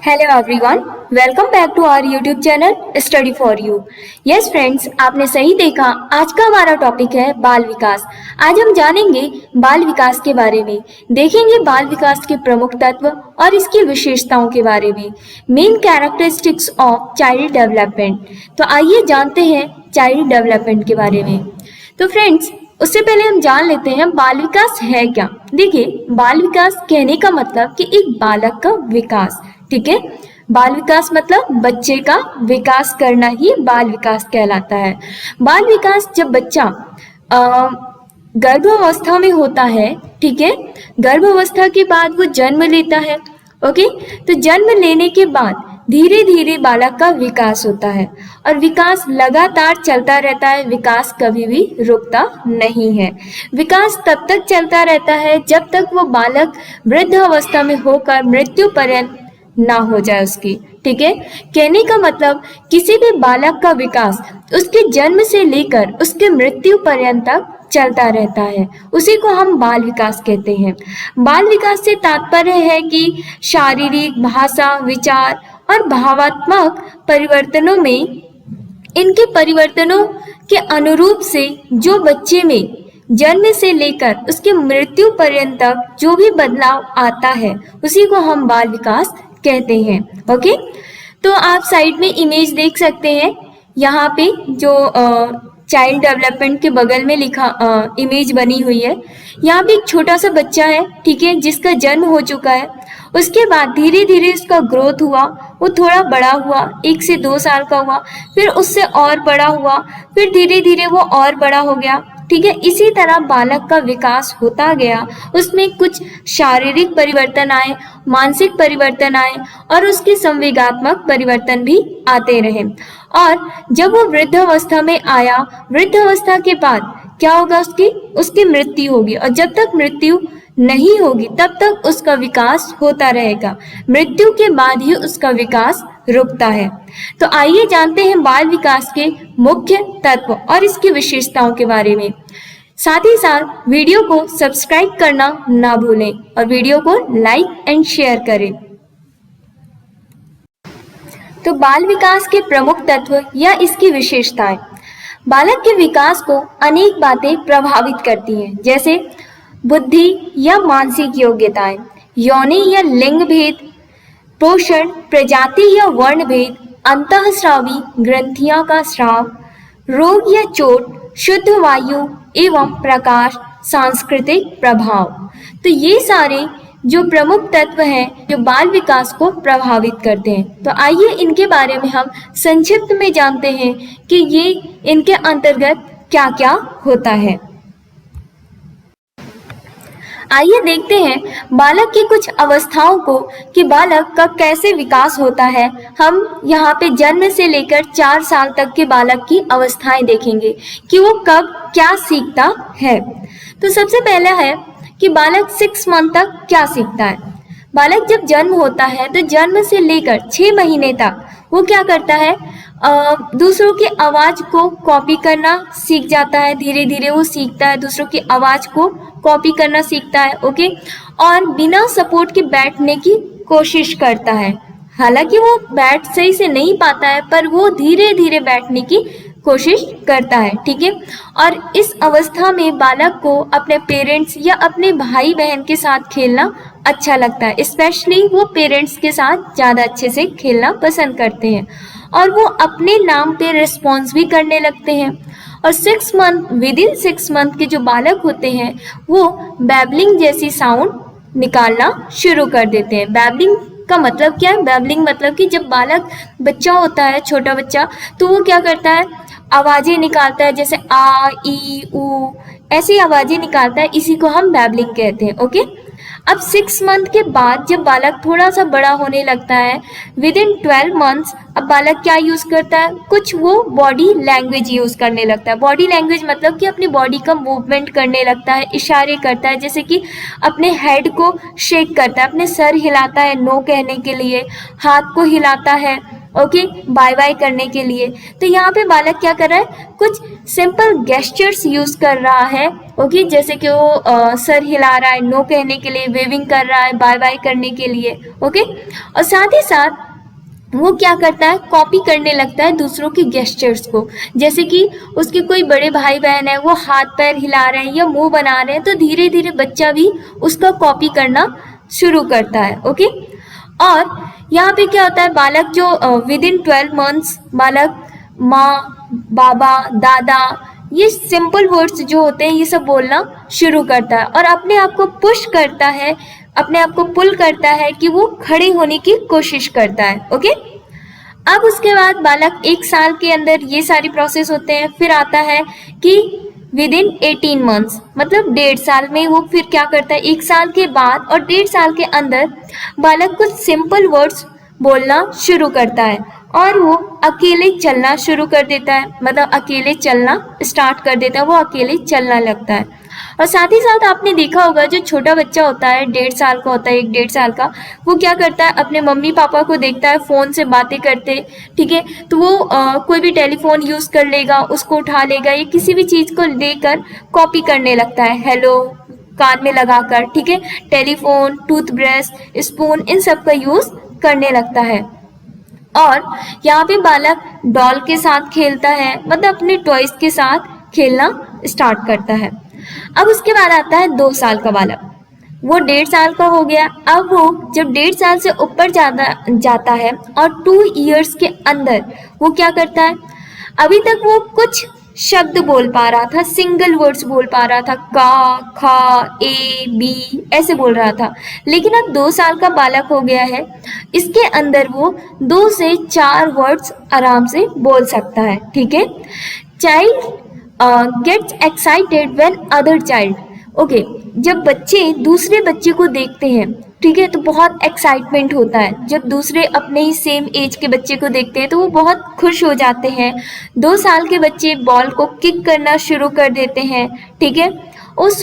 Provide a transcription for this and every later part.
Hello everyone, welcome back to our YouTube channel study for you. Yes friends, आपने सही देखा। आज का हमारा टॉपिक है बाल विकास। आज हम जानेंगे बाल विकास के बारे में, देखेंगे बाल विकास के प्रमुख तत्व और इसकी विशेषताओं के बारे में, main characteristics of child development. तो आइए जानते हैं चाइल्ड डेवलपमेंट के बारे में। तो फ्रेंड्स, उससे पहले हम जान लेते हैं बाल विकास है क्या। देखिए, बाल विकास कहने का मतलब कि एक बालक का विकास, ठीक है। बाल विकास मतलब बच्चे का विकास करना ही बाल विकास कहलाता है। बाल विकास जब बच्चा गर्भावस्था में होता है, ठीक है। गर्भावस्था के बाद वो जन्म लेता है, ओके। तो जन्म लेने के बाद धीरे धीरे बालक का विकास होता है और विकास लगातार चलता रहता है। विकास कभी भी रुकता नहीं है। विकास तब तक चलता रहता है जब तक वो बालक वृद्ध अवस्था में होकर मृत्यु पर्यंत ना हो जाए उसकी, ठीक है। कहने का मतलब किसी भी बालक का विकास उसके जन्म से लेकर उसके मृत्यु पर्यंत तक चलता रहता है, उसी को हम बाल विकास कहते हैं। बाल विकास से तात्पर्य है कि शारीरिक, भाषा, विचार और भावात्मक परिवर्तनों में इनके परिवर्तनों के अनुरूप से जो बच्चे में जन्म से लेकर उसके मृत्यु पर्यंत तक जो भी बदलाव आता है उसी को हम बाल विकास कहते हैं, ओके। तो आप साइड में इमेज देख सकते हैं। यहाँ पे जो चाइल्ड डेवलपमेंट के बगल में लिखा इमेज बनी हुई है। यहाँ पे एक छोटा सा बच्चा है, ठीक है, जिसका जन्म हो चुका है। उसके बाद धीरे धीरे उसका ग्रोथ हुआ, वो थोड़ा बड़ा हुआ, 1 से 2 साल का हुआ, फिर उससे और बड़ा हुआ, फिर धीरे धीरे वो और बड़ा हो गया, ठीक है। इसी तरह बालक का विकास होता गया। उसमें कुछ शारीरिक परिवर्तन आए, मानसिक परिवर्तन आए और उसके संवेगात्मक परिवर्तन भी आते रहे। और जब वो वृद्ध अवस्था में आया, वृद्ध अवस्था के बाद क्या होगा, उसकी मृत्यु होगी। और जब तक मृत्यु नहीं होगी तब तक उसका विकास होता रहेगा। मृत्यु के बाद ही उसका विकास रुकता है। तो आइए जानते हैं बाल विकास के मुख्य तत्व और इसकी विशेषताओं के बारे में। साथ ही साथ वीडियो को सब्सक्राइब करना ना भूलें और वीडियो को लाइक एंड शेयर करें। तो बाल विकास के प्रमुख तत्व या इसकी विशेषताएं। बालक के विकास को अनेक बातें प्रभावित करती हैं, जैसे बुद्धि या मानसिक योग्यताएं, यौनि या लिंग भेद, पोषण, प्रजाति या वर्ण भेद, अंतःस्रावी ग्रंथियों का स्राव, रोग या चोट, शुद्ध वायु एवं प्रकाश, सांस्कृतिक प्रभाव। तो ये सारे जो प्रमुख तत्व हैं जो बाल विकास को प्रभावित करते हैं। तो आइए इनके बारे में हम संक्षिप्त में जानते हैं कि ये इनके अंतर्गत क्या क्या होता है। आइए देखते हैं बालक की कुछ अवस्थाओं को कि बालक का कैसे विकास होता है। हम यहाँ पे जन्म से लेकर 4 साल तक के बालक की अवस्थाएं देखेंगे कि वो कब क्या सीखता है। तो सबसे पहला है कि बालक 6 मंथ तक क्या सीखता है। बालक जब जन्म होता है तो जन्म से लेकर 6 महीने तक वो क्या करता है, दूसरों की आवाज को कॉपी करना सीख जाता है। धीरे धीरे वो सीखता है, दूसरों की आवाज को कॉपी करना सीखता है, ओके। और बिना सपोर्ट के बैठने की कोशिश करता है। हालांकि वो बैठ सही से नहीं पाता है पर वो धीरे धीरे बैठने की कोशिश करता है, ठीक है। और इस अवस्था में बालक को अपने पेरेंट्स या अपने भाई बहन के साथ खेलना अच्छा लगता है। स्पेशली वो पेरेंट्स के साथ ज़्यादा अच्छे से खेलना पसंद करते हैं और वो अपने नाम पे रिस्पॉन्स भी करने लगते हैं। और 6 मंथ, विदिन 6 मंथ के जो बालक होते हैं वो बैबलिंग जैसी साउंड निकालना शुरू कर देते हैं। बैबलिंग का मतलब क्या है? बैबलिंग मतलब कि जब बालक बच्चा होता है, छोटा बच्चा, तो वो क्या करता है, आवाजें निकालता है, जैसे आ, ई, ऊ, ऐसी आवाजें निकालता है। इसी को हम बैबलिंग कहते हैं, ओके। अब 6 मंथ के बाद जब बालक थोड़ा सा बड़ा होने लगता है, विदिन 12 मंथ्स, अब बालक क्या यूज करता है, कुछ वो बॉडी लैंग्वेज यूज करने लगता है। बॉडी लैंग्वेज मतलब कि अपनी बॉडी का मूवमेंट करने लगता है, इशारे करता है, जैसे कि अपने हेड को शेक करता है, अपने सर हिलाता है नो कहने के लिए, हाथ को हिलाता है, ओके, बाय बाय करने के लिए। तो यहाँ पे बालक क्या कर रहा है, कुछ सिंपल गेस्चर्स यूज कर रहा है ओके, जैसे कि वो सर हिला रहा है नो कहने के लिए, वेविंग कर रहा है बाय बाय करने के लिए। ओके, और साथ ही साथ वो क्या करता है, कॉपी करने लगता है दूसरों के गेस्चर्स को। जैसे कि उसके कोई बड़े भाई बहन है, वो हाथ पैर हिला रहे हैं या मुंह बना रहे हैं, तो धीरे धीरे बच्चा भी उसका कॉपी करना शुरू करता है। ओके, और यहाँ पे क्या होता है, बालक जो विद इन 12 मंथ्स बालक माँ, बाबा, दादा, ये सिंपल वर्ड्स जो होते हैं ये सब बोलना शुरू करता है और अपने आप को पुश करता है, अपने आप को पुल करता है कि वो खड़े होने की कोशिश करता है। ओके, अब उसके बाद बालक 1 साल के अंदर ये सारी प्रोसेस होते हैं। फिर आता है कि विद इन 18 मंथ्स, मतलब 1.5 साल में वो फिर क्या करता है, 1 साल के बाद और 1.5 साल के अंदर बालक कुछ सिंपल वर्ड्स बोलना शुरू करता है और वो अकेले चलना शुरू कर देता है, मतलब अकेले चलना स्टार्ट कर देता है, वो अकेले चलना लगता है। और साथ ही साथ आपने देखा होगा जो छोटा बच्चा होता है, 1.5 साल का होता है, 1-1.5 साल का, वो क्या करता है, अपने मम्मी पापा को देखता है फ़ोन से बातें करते, ठीक है, तो वो कोई भी टेलीफोन यूज़ कर लेगा, उसको उठा लेगा, या किसी भी चीज़ को लेकर कॉपी करने लगता है, हेलो कान में लगाकर, ठीक है, टेलीफोन, टूथब्रश, स्पून, इन सब का यूज़ करने लगता है। और यहाँ पे बालक डॉल के साथ खेलता है, मतलब अपने टॉयज के साथ खेलना स्टार्ट करता है। अब उसके बाद आता है 2 साल का बालक, वो 1.5 साल का हो गया। अब वो जब 1.5 साल से ऊपर जाता है और 2 इयर्स के अंदर वो क्या करता है, अभी तक वो कुछ शब्द बोल पा रहा था, सिंगल वर्ड्स बोल पा रहा था, का, खा, ए, बी, ऐसे बोल रहा था, लेकिन अब 2 साल का बालक हो गया है, इसके अंदर वो 2 से 4 वर्ड्स आराम से बोल सकता है। ठीक है, child gets excited when other child, okay, जब बच्चे दूसरे बच्चे को देखते हैं, ठीक है, तो बहुत एक्साइटमेंट होता है। जब दूसरे अपने ही सेम एज के बच्चे को देखते हैं तो वो बहुत खुश हो जाते हैं। 2 साल के बच्चे बॉल को किक करना शुरू कर देते हैं, ठीक है, उस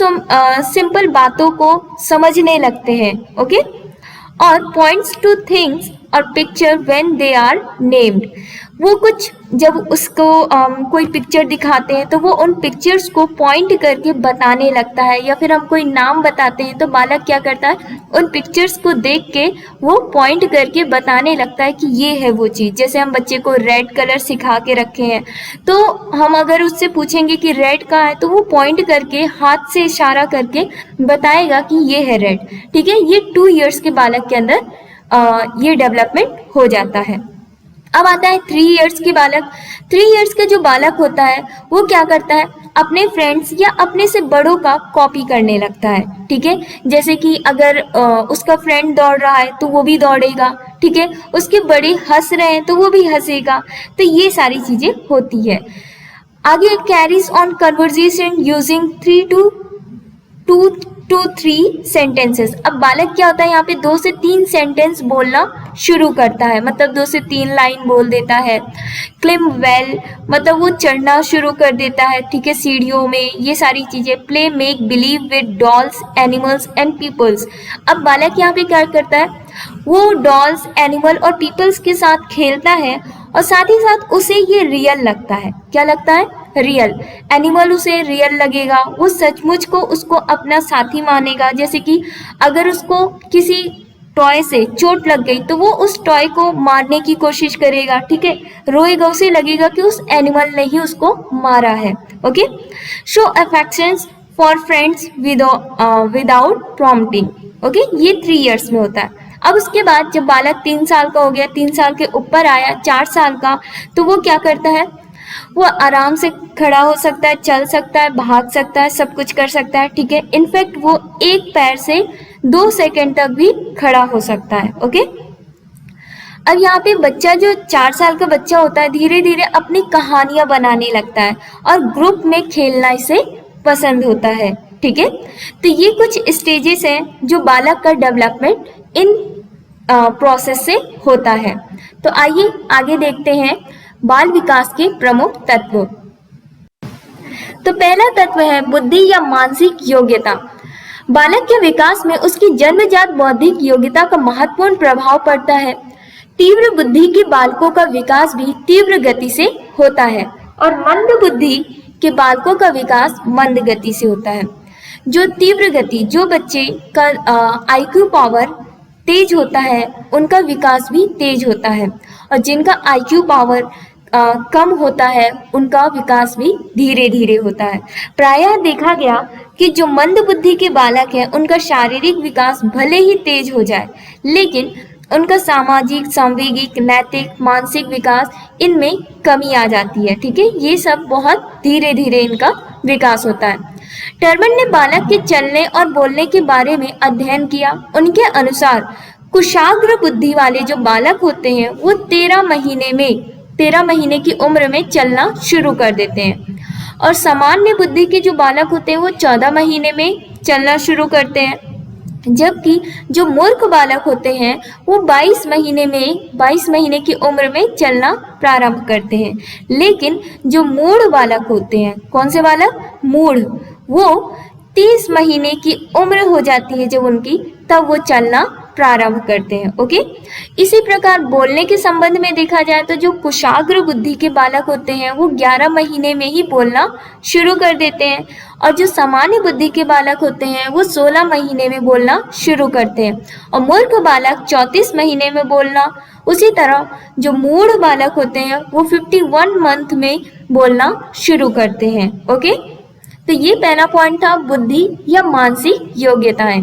सिंपल बातों को समझने लगते हैं। ओके, और पॉइंट्स टू थिंग्स और picture when they are named, वो कुछ जब उसको कोई पिक्चर दिखाते हैं तो वो उन पिक्चर्स को पॉइंट करके बताने लगता है, या फिर हम कोई नाम बताते हैं तो बालक क्या करता है, उन पिक्चर्स को देख के वो पॉइंट करके बताने लगता है कि ये है वो चीज़। जैसे हम बच्चे को रेड कलर सिखा के रखे हैं, तो हम अगर उससे पूछेंगे कि रेड कहाँ है, तो वो पॉइंट करके हाथ से इशारा करके बताएगा कि ये है रेड। ठीक है, ये 2 इयर्स के बालक के अंदर ये डेवलपमेंट हो जाता है। अब आता है 3 इयर्स के बालक। 3 इयर्स का जो बालक होता है वो क्या करता है, अपने फ्रेंड्स या अपने से बड़ों का कॉपी करने लगता है। ठीक है, जैसे कि अगर उसका फ्रेंड दौड़ रहा है तो वो भी दौड़ेगा, ठीक है, उसके बड़े हंस रहे हैं तो वो भी हंसेगा, तो ये सारी चीजें होती है। आगे carries on conversation using 2 to 3 sentences. अब बालक क्या होता है, यहाँ पे 2 से 3 सेंटेंस बोलना शुरू करता है, मतलब 2 से 3 लाइन बोल देता है। क्लिम वेल, मतलब वो चढ़ना शुरू कर देता है, ठीक है, सीढ़ियों में, ये सारी चीजें। Play make believe with dolls, animals and peoples. अब बालक यहाँ पे क्या करता है, वो डॉल्स, एनिमल और पीपल्स के साथ खेलता है और साथ ही साथ उसे ये रियल लगता है। क्या लगता है, रियल। एनिमल उसे रियल लगेगा, वो सचमुच को उसको अपना साथी मानेगा। जैसे कि अगर उसको किसी टॉय से चोट लग गई तो वो उस टॉय को मारने की कोशिश करेगा, ठीक है, रोएगा, उसे लगेगा कि उस एनिमल ने ही उसको मारा है। Okay, show affections for friends without prompting. Okay, ये 3 इयर्स में होता है। अब उसके बाद जब बालक 3 साल का हो गया, 3 साल के ऊपर आया, 4 साल का, तो वो क्या करता है, वो आराम से खड़ा हो सकता है, चल सकता है, भाग सकता है, सब कुछ कर सकता है। ठीक है, इनफैक्ट वो एक पैर से 2 सेकंड तक भी खड़ा हो सकता है। ओके, अब यहाँ पे बच्चा जो 4 साल का बच्चा होता है धीरे धीरे अपनी कहानियां बनाने लगता है और ग्रुप में खेलना इसे पसंद होता है। ठीक है, तो ये कुछ स्टेजेस हैं जो बालक का डेवलपमेंट इन प्रोसेस से होता है। तो आइए आगे देखते हैं बाल विकास के प्रमुख तत्व। तो पहला तत्व है बुद्धि या मानसिक योग्यता। बालक के विकास में उसकी जन्मजात बौद्धिक योग्यता का महत्वपूर्ण प्रभाव पड़ता है। तीव्र बुद्धि के बालकों का विकास भी तीव्र गति से होता है और मंद बुद्धि के बालकों का विकास मंद गति से होता है। जो तीव्र गति, जो बच्चे का IQ पावर तेज होता है उनका विकास भी तेज होता है, और जिनका IQ पावर कम होता है उनका विकास भी धीरे धीरे होता है। प्रायः देखा गया कि जो मंद बुद्धि के बालक हैं उनका शारीरिक विकास भले ही तेज हो जाए, लेकिन उनका सामाजिक, सांवेगिक, नैतिक, मानसिक विकास इनमें कमी आ जाती है। ठीक है, ये सब बहुत धीरे धीरे इनका विकास होता है। टर्मन ने बालक के चलने और बोलने के बारे में अध्ययन किया। उनके अनुसार कुशाग्र बुद्धि वाले जो बालक होते हैं वो 13 महीने की उम्र में चलना शुरू कर देते हैं, और सामान्य बुद्धि के जो बालक होते हैं वो 14 महीने में चलना शुरू करते हैं, जबकि जो मूर्ख बालक होते हैं वो 22 महीने की उम्र में चलना प्रारंभ करते हैं। लेकिन जो मूढ़ बालक होते हैं, कौन से बालक? मूढ़, वो 30 महीने की उम्र हो जाती है जब उनकी, तब वो चलना प्रारंभ करते हैं। ओके, इसी प्रकार बोलने के संबंध में देखा जाए तो जो कुशाग्र बुद्धि के बालक होते हैं वो 11 महीने में ही बोलना शुरू कर देते हैं, और जो सामान्य बुद्धि के बालक होते हैं वो 16 महीने में बोलना शुरू करते हैं, और मूर्ख बालक 34 महीने में बोलना। उसी तरह जो मूढ़ बालक होते हैं वो 51 मंथ में बोलना शुरू करते हैं। ओके, तो ये पहला पॉइंट था, बुद्धि या मानसिक योग्यताएं।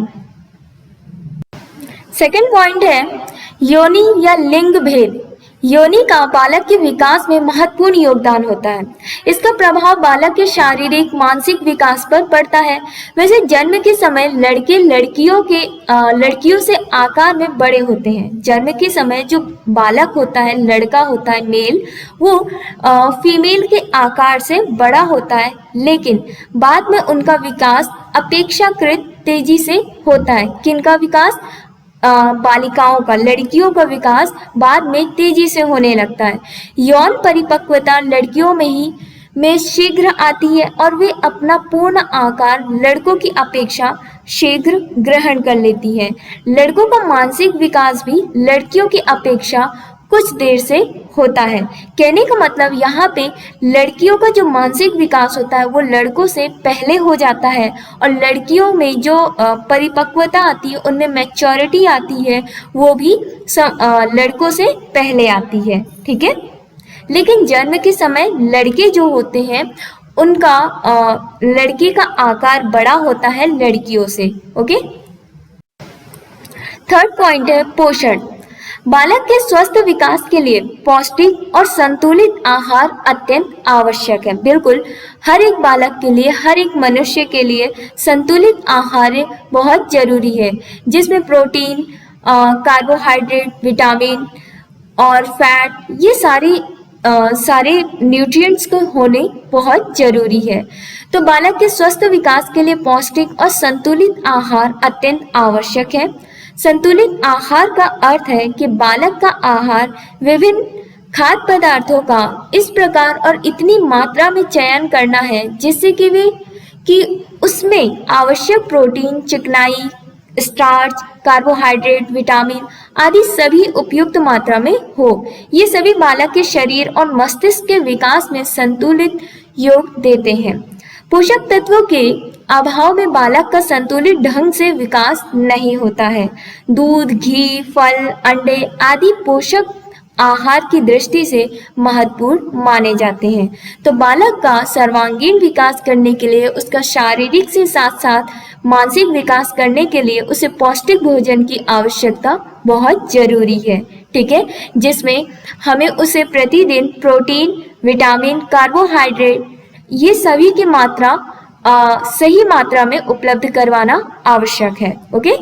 सेकंड पॉइंट है योनि या लिंग भेद। योनि का बालक के विकास में महत्वपूर्ण योगदान होता है। इसका प्रभाव बालक के शारीरिक, मानसिक विकास पर पड़ता है। वैसे जन्म के समय लड़के लड़कियों से आकार में बड़े होते हैं। जन्म के समय जो बालक होता है, लड़का होता है मेल, वो फीमेल के आकार से बड़ा होता है, लेकिन बाद में उनका विकास अपेक्षाकृत तेजी से होता है। किनका विकास? बालिकाओं का, लड़कियों का विकास बाद में तेजी से होने लगता है। यौन परिपक्वता लड़कियों में शीघ्र आती है, और वे अपना पूर्ण आकार लड़कों की अपेक्षा शीघ्र ग्रहण कर लेती है। लड़कों का मानसिक विकास भी लड़कियों की अपेक्षा कुछ देर से होता है। कहने का मतलब यहाँ पे लड़कियों का जो मानसिक विकास होता है वो लड़कों से पहले हो जाता है, और लड़कियों में जो परिपक्वता आती है, उनमें मैच्योरिटी आती है, वो भी लड़कों से पहले आती है। ठीक है, लेकिन जन्म के समय लड़के जो होते हैं उनका लड़के का आकार बड़ा होता है लड़कियों से। ओके, थर्ड पॉइंट है पोषण। बालक के स्वस्थ विकास के लिए पौष्टिक और संतुलित आहार अत्यंत आवश्यक है। बिल्कुल, हर एक बालक के लिए, हर एक मनुष्य के लिए संतुलित आहार बहुत जरूरी है, जिसमें प्रोटीन, कार्बोहाइड्रेट, विटामिन और फैट, ये सारे न्यूट्रिएंट्स को होने बहुत जरूरी है। तो बालक के स्वस्थ विकास के लिए पौष्टिक और संतुलित आहार अत्यंत आवश्यक है। संतुलित आहार का अर्थ है कि बालक का आहार विभिन्न खाद्य पदार्थों का इस प्रकार और इतनी मात्रा में चयन करना है जिससे कि उसमें आवश्यक प्रोटीन, चिकनाई, स्टार्च, कार्बोहाइड्रेट, विटामिन आदि सभी उपयुक्त मात्रा में हो। ये सभी बालक के शरीर और मस्तिष्क के विकास में संतुलित योग देते हैं। पोषक तत्वों के अभाव में बालक का संतुलित ढंग से विकास नहीं होता है। दूध, घी, फल, अंडे आदि पोषक आहार की दृष्टि से महत्वपूर्ण माने जाते हैं। तो बालक का सर्वांगीण विकास करने के लिए, उसका शारीरिक से साथ साथ मानसिक विकास करने के लिए उसे पौष्टिक भोजन की आवश्यकता बहुत जरूरी है। ठीक है, जिसमें हमें उसे प्रतिदिन प्रोटीन, विटामिन, कार्बोहाइड्रेट ये सभी की मात्रा सही मात्रा में उपलब्ध करवाना आवश्यक है। ओके,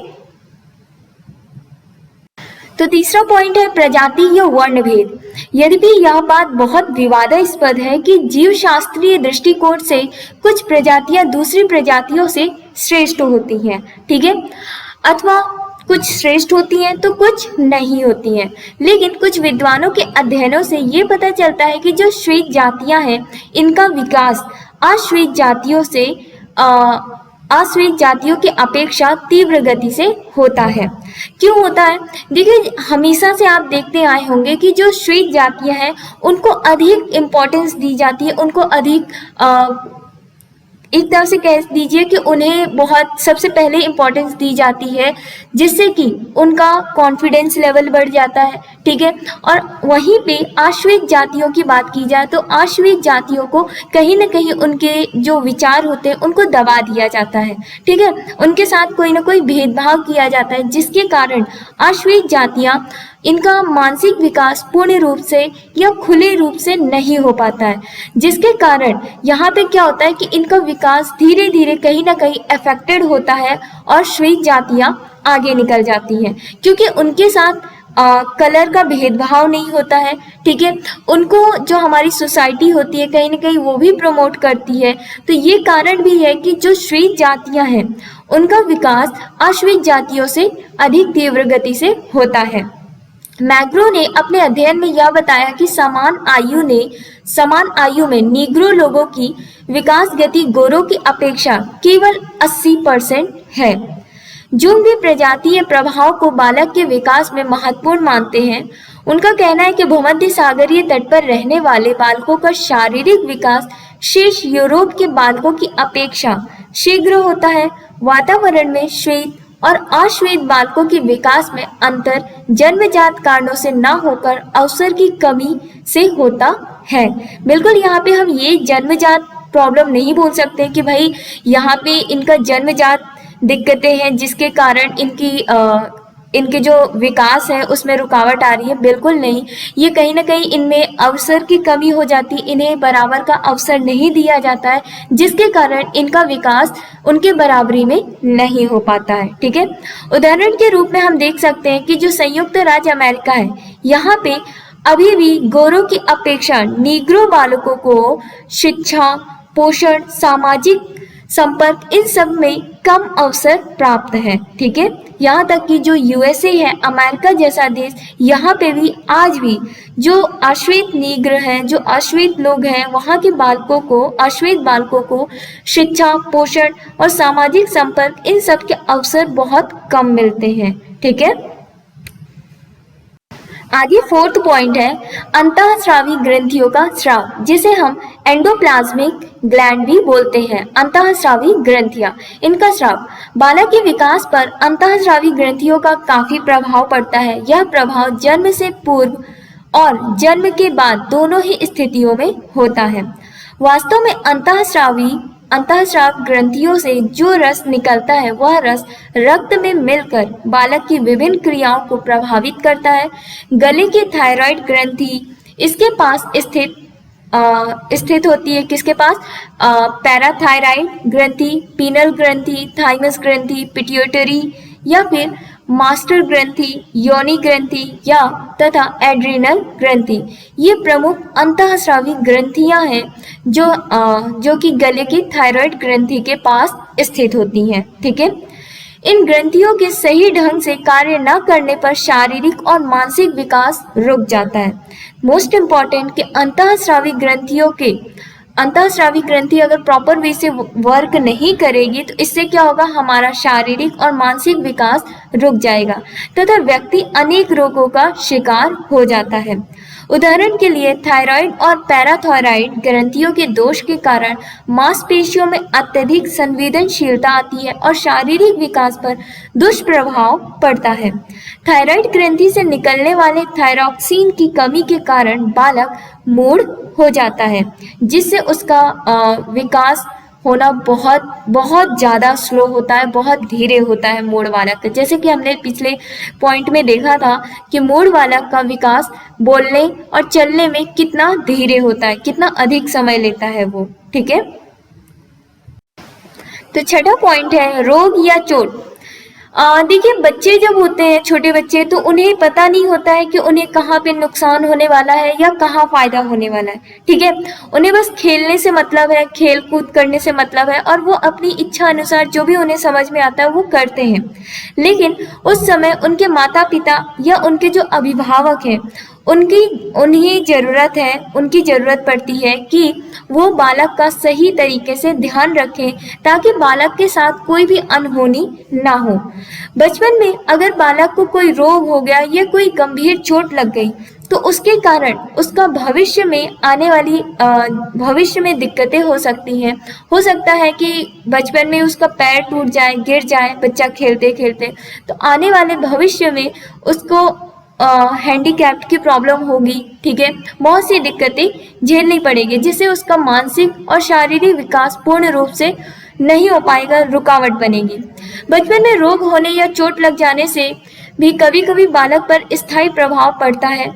तो तीसरा पॉइंट है प्रजाति या वर्ण भेद। यद्यपि यह बात बहुत विवादास्पद है कि जीव शास्त्रीय दृष्टिकोण से कुछ प्रजातियां दूसरी प्रजातियों से श्रेष्ठ होती हैं, ठीक है, अथवा कुछ श्रेष्ठ होती हैं तो कुछ नहीं होती हैं, लेकिन कुछ विद्वानों के अध्ययनों से ये पता चलता है कि जो श्वेत जातियां हैं इनका विकास अश्वेत जातियों से अश्वेत जातियों की अपेक्षा तीव्र गति से होता है। क्यों होता है? देखिए, हमेशा से आप देखते आए होंगे कि जो श्वेत जातियां हैं उनको अधिक इम्पोर्टेंस दी जाती है, उनको अधिक एक तरह से कह दीजिए कि उन्हें बहुत सबसे पहले इम्पोर्टेंस दी जाती है, जिससे कि उनका कॉन्फिडेंस लेवल बढ़ जाता है, ठीक है। और वहीं पे आश्वेत जातियों की बात की जाए तो आश्वेत जातियों को कहीं ना कहीं उनके जो विचार होते हैं उनको दबा दिया जाता है, ठीक है। उनके साथ कोई ना कोई भेदभाव किया जाता है, जिसके कारण आश्वेत जातियां इनका मानसिक विकास पूर्ण रूप से या खुले रूप से नहीं हो पाता है, जिसके कारण यहाँ पे क्या होता है कि इनका विकास धीरे धीरे कहीं ना कहीं अफेक्टेड होता है और श्वेत जातियां आगे निकल जाती हैं, क्योंकि उनके साथ कलर का भेदभाव नहीं होता है, ठीक है। उनको जो हमारी सोसाइटी होती है कहीं ना कहीं वो भी प्रमोट करती है। तो ये कारण भी है कि जो श्वेत जातियां हैं उनका विकास अश्वेत जातियों से अधिक तीव्र गति से होता है। मैग्रो ने अपने अध्ययन में यह बताया कि समान आयु में नीग्रो लोगों की विकास गति गोरों की अपेक्षा केवल 80% है। जो भी प्रजातीय प्रभाव को बालक के विकास में महत्वपूर्ण मानते हैं, उनका कहना है कि भूमध्य सागरीय तट पर रहने वाले बालकों का शारीरिक विकास शेष यूरोप के बालकों की अपेक्षा शीघ्र होता है। वातावरण में श्वेत और अश्वेत बालकों के विकास में अंतर जन्मजात कारणों से न होकर अवसर की कमी से होता है। बिल्कुल, यहाँ पे हम ये जन्मजात प्रॉब्लम नहीं बोल सकते कि भाई यहाँ पे इनका जन्मजात दिक्कतें हैं जिसके कारण इनके जो विकास है उसमें रुकावट आ रही है। बिल्कुल नहीं, ये कहीं ना कहीं इनमें अवसर की कमी हो जाती है, इन्हें बराबर का अवसर नहीं दिया जाता है, जिसके कारण इनका विकास उनके बराबरी में नहीं हो पाता है, ठीक है। उदाहरण के रूप में हम देख सकते हैं कि जो संयुक्त राज्य अमेरिका है, यहाँ पे अभी भी गोरों की अपेक्षा नीग्रो बालकों को शिक्षा, पोषण, सामाजिक संपर्क, इन सब में कम अवसर प्राप्त है, ठीक है। यहाँ तक कि जो यूएसए है, अमेरिका जैसा देश, यहाँ पे भी आज भी जो अश्वेत नीग्र हैं, जो अश्वेत लोग हैं, वहाँ के बालकों को, अश्वेत बालकों को शिक्षा, पोषण और सामाजिक संपर्क, इन सब के अवसर बहुत कम मिलते हैं, ठीक है। आगे 4th पॉइंट है अंतःस्रावी ग्रंथियों का स्राव, जिसे हम एंडोप्लाज्मिक ग्लैंड भी बोलते हैं। अंतःस्रावी ग्रंथियां, इनका स्राव, बालक के विकास पर अंतःस्रावी ग्रंथियों का काफी प्रभाव पड़ता है। यह प्रभाव जन्म से पूर्व और जन्म के बाद दोनों ही स्थितियों में होता है। वास्तव में अंतःस्राव ग्रंथियों से जो रस निकलता है, वह रस रक्त में मिलकर बालक की विभिन्न क्रियाओं को प्रभावित करता है। गले की थायराइड ग्रंथि इसके पास स्थित होती है। किसके पास? पैराथायराइड ग्रंथि, पीनल ग्रंथि, थाइमस ग्रंथि, पिट्यूटरी या फिर मास्टर ग्रंथि, योनि ग्रंथि या तथा एड्रिनल ग्रंथि। ये प्रमुख अंतःस्रावी ग्रंथियां हैं जो कि गले की थायराइड ग्रंथि के पास स्थित होती हैं, ठीक है। इन ग्रंथियों के सही ढंग से कार्य न करने पर शारीरिक और मानसिक विकास रुक जाता है। मोस्ट इम्पॉर्टेंट कि अंतःस्रावी ग्रंथि अगर प्रॉपर वे से वर्क नहीं करेगी तो इससे क्या होगा, हमारा शारीरिक और मानसिक विकास रुक जाएगा तथा व्यक्ति अनेक रोगों का शिकार हो जाता है। उदाहरण के लिए थायराइड और पैराथायराइड ग्रंथियों के दोष के कारण मांसपेशियों में अत्यधिक संवेदनशीलता आती है और शारीरिक विकास पर दुष्प्रभाव पड़ता है। थायराइड ग्रंथि से निकलने वाले थायरॉक्सिन की कमी के कारण बालक मूढ़ हो जाता है, जिससे उसका विकास होना बहुत ज़्यादा स्लो होता है, बहुत धीरे होता है मूढ़ बालक का। जैसे कि हमने पिछले पॉइंट में देखा था कि मूढ़ बालक का विकास बोलने और चलने में कितना धीरे होता है, कितना अधिक समय लेता है वो, ठीक है। तो छठा पॉइंट है रोग या चोट। देखिए, बच्चे जब होते हैं, छोटे बच्चे, तो उन्हें पता नहीं होता है कि उन्हें कहाँ पे नुकसान होने वाला है या कहाँ फायदा होने वाला है, ठीक है। उन्हें बस खेलने से मतलब है, खेल कूद करने से मतलब है और वो अपनी इच्छा अनुसार जो भी उन्हें समझ में आता है वो करते हैं। लेकिन उस समय उनके माता पिता या उनके जो अभिभावक हैं उन्हीं ज़रूरत है, उनकी ज़रूरत पड़ती है कि वो बालक का सही तरीके से ध्यान रखें ताकि बालक के साथ कोई भी अनहोनी ना हो। बचपन में अगर बालक को कोई रोग हो गया या कोई गंभीर चोट लग गई तो उसके कारण उसका भविष्य में दिक्कतें हो सकती हैं। हो सकता है कि बचपन में उसका पैर टूट जाए, गिर जाए बच्चा खेलते खेलते, तो आने वाले भविष्य में उसको हैंडीकैप्ड की प्रॉब्लम होगी, ठीक है, बहुत सी दिक्कतें झेलनी पड़ेगी जिससे उसका मानसिक और शारीरिक विकास पूर्ण रूप से नहीं हो पाएगा, रुकावट बनेगी। बचपन में रोग होने या चोट लग जाने से भी कभी कभी बालक पर स्थायी प्रभाव पड़ता है।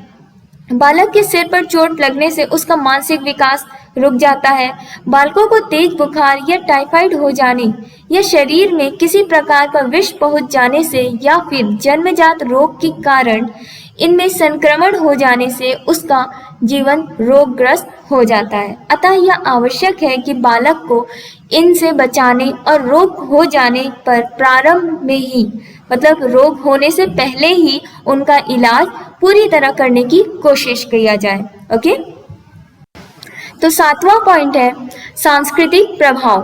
बालक के सिर पर चोट लगने से उसका मानसिक विकास रुक जाता है। बालकों को तेज बुखार या टाइफाइड हो जाने या शरीर में किसी प्रकार का विष पहुंच जाने से या फिर जन्मजात रोग के कारण इनमें संक्रमण हो जाने से उसका जीवन रोगग्रस्त हो जाता है। अतः यह आवश्यक है कि बालक को इनसे बचाने और रोग हो जाने पर प्रारंभ में ही, मतलब रोग होने से पहले ही उनका इलाज पूरी तरह करने की कोशिश किया जाए। ओके, तो 7वां पॉइंट है सांस्कृतिक प्रभाव।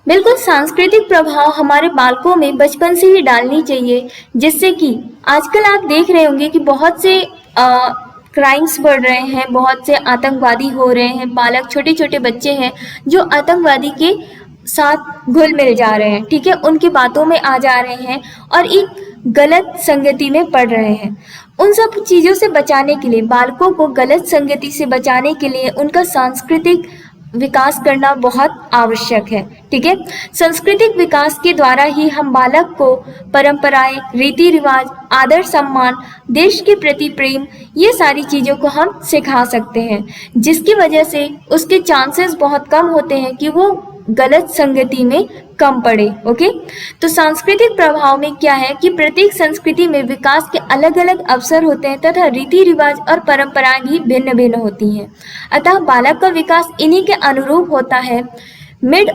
बिल्कुल, सांस्कृतिक प्रभाव हमारे बालकों में बचपन से ही डालनी चाहिए, जिससे कि आजकल आप देख रहे होंगे कि बहुत से क्राइम्स बढ़ रहे हैं, बहुत से आतंकवादी हो रहे हैं, बालक छोटे छोटे बच्चे हैं जो आतंकवादी के साथ घुल मिल जा रहे हैं, ठीक है, उनकी बातों में आ जा रहे हैं और एक गलत संगति में पड़ रहे हैं। उन सब चीज़ों से बचाने के लिए, बालकों को गलत संगति से बचाने के लिए उनका सांस्कृतिक विकास करना बहुत आवश्यक है, ठीक है। सांस्कृतिक विकास के द्वारा ही हम बालक को परंपराएं, रीति रिवाज, आदर सम्मान, देश के प्रति प्रेम, ये सारी चीज़ों को हम सिखा सकते हैं, जिसकी वजह से उसके चांसेस बहुत कम होते हैं कि वो गलत संगति में कम पड़े। ओके, तो सांस्कृतिक प्रभाव में क्या है कि प्रत्येक संस्कृति में विकास के अलग अलग अवसर होते हैं तथा रीति रिवाज और परंपराएं भी भिन्न भिन्न होती हैं। अतः बालक का विकास इन्हीं के अनुरूप होता है। मिड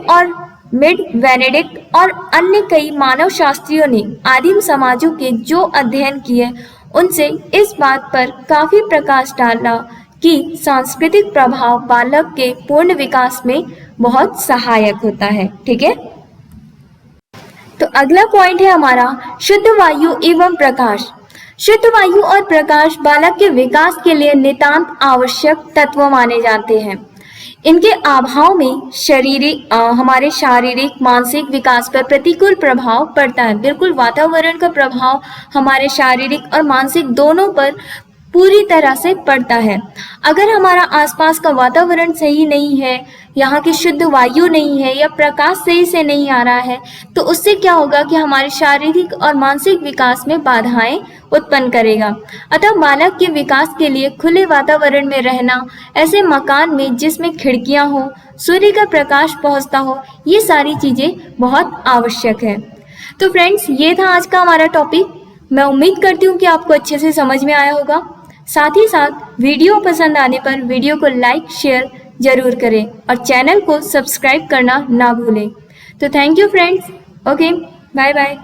वेनेडिक्ट और अन्य कई मानव शास्त्रियों ने आदिम समाजों के जो अध्ययन किए उनसे इस बात पर काफी प्रकाश डाला कि सांस्कृतिक प्रभाव बालक के पूर्ण विकास में बहुत सहायक होता है, ठीक है। तो अगला पॉइंट है हमारा शुद्ध वायु एवं प्रकाश। शुद्ध वायु और प्रकाश बालक के विकास के लिए नितांत आवश्यक तत्व माने जाते हैं। इनके अभाव में हमारे शारीरिक मानसिक विकास पर प्रतिकूल प्रभाव पड़ता है। बिल्कुल, वातावरण का प्रभाव हमारे शारीरिक और मानसिक दोनों पर पूरी तरह से पड़ता है। अगर हमारा आसपास का वातावरण सही नहीं है, यहाँ की शुद्ध वायु नहीं है या प्रकाश सही से नहीं आ रहा है, तो उससे क्या होगा कि हमारे शारीरिक और मानसिक विकास में बाधाएं उत्पन्न करेगा। अतः बालक के विकास के लिए खुले वातावरण में रहना, ऐसे मकान में जिसमें खिड़कियां हो, सूर्य का प्रकाश पहुंचता हो, ये सारी चीजें बहुत आवश्यक है। तो फ्रेंड्स, ये था आज का हमारा टॉपिक। मैं उम्मीद करती हूँ कि आपको अच्छे से समझ में आया होगा। साथ ही साथ वीडियो पसंद आने पर वीडियो को लाइक शेयर जरूर करें और चैनल को सब्सक्राइब करना ना भूलें। तो thank you friends. Okay, bye bye.